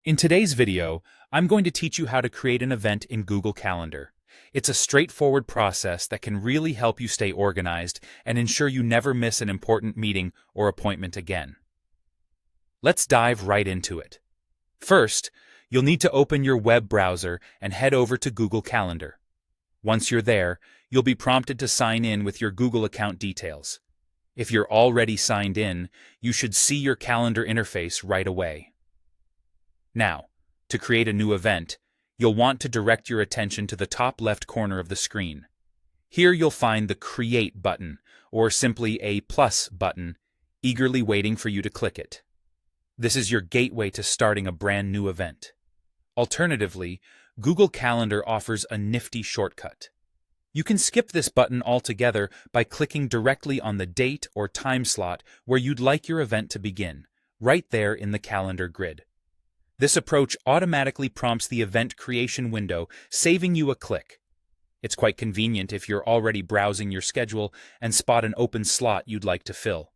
In today's video, I'm going to teach you how to create an event in Google Calendar. It's a straightforward process that can really help you stay organized and ensure you never miss an important meeting or appointment again. Let's dive right into it. First, you'll need to open your web browser and head over to Google Calendar. Once you're there, you'll be prompted to sign in with your Google account details. If you're already signed in, you should see your calendar interface right away. Now, to create a new event, you'll want to direct your attention to the top left corner of the screen. Here you'll find the Create button, or simply a plus button, eagerly waiting for you to click it. This is your gateway to starting a brand new event. Alternatively, Google Calendar offers a nifty shortcut. You can skip this button altogether by clicking directly on the date or time slot where you'd like your event to begin, right there in the calendar grid. This approach automatically prompts the event creation window, saving you a click. It's quite convenient if you're already browsing your schedule and spot an open slot you'd like to fill.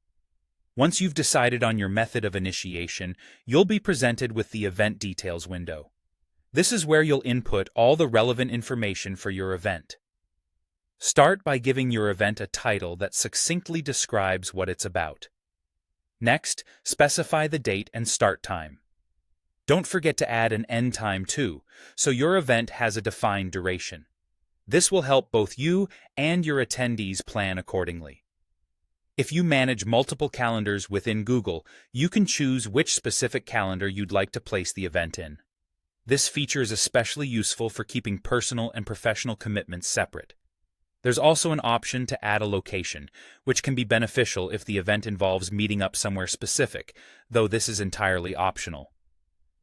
Once you've decided on your method of initiation, you'll be presented with the Event Details window. This is where you'll input all the relevant information for your event. Start by giving your event a title that succinctly describes what it's about. Next, specify the date and start time. Don't forget to add an end time too, so your event has a defined duration. This will help both you and your attendees plan accordingly. If you manage multiple calendars within Google, you can choose which specific calendar you'd like to place the event in. This feature is especially useful for keeping personal and professional commitments separate. There's also an option to add a location, which can be beneficial if the event involves meeting up somewhere specific, though this is entirely optional.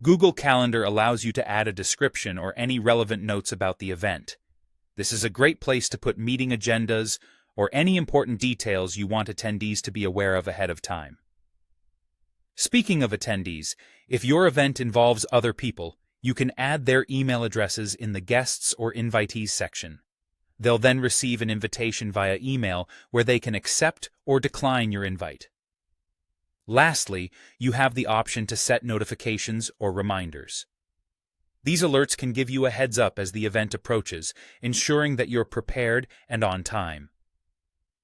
Google Calendar allows you to add a description or any relevant notes about the event. This is a great place to put meeting agendas or any important details you want attendees to be aware of ahead of time. Speaking of attendees, if your event involves other people, you can add their email addresses in the Guests or Invitees section. They'll then receive an invitation via email where they can accept or decline your invite. Lastly, you have the option to set notifications or reminders. These alerts can give you a heads up as the event approaches, ensuring that you're prepared and on time.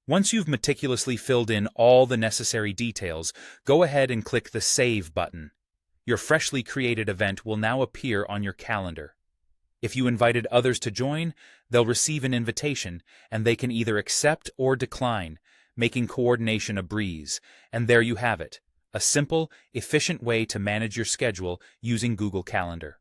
Once you've meticulously filled in all the necessary details, go ahead and click the Save button. Your freshly created event will now appear on your calendar. If you invited others to join, they'll receive an invitation, and they can either accept or decline, making coordination a breeze. And there you have it, a simple, efficient way to manage your schedule using Google Calendar.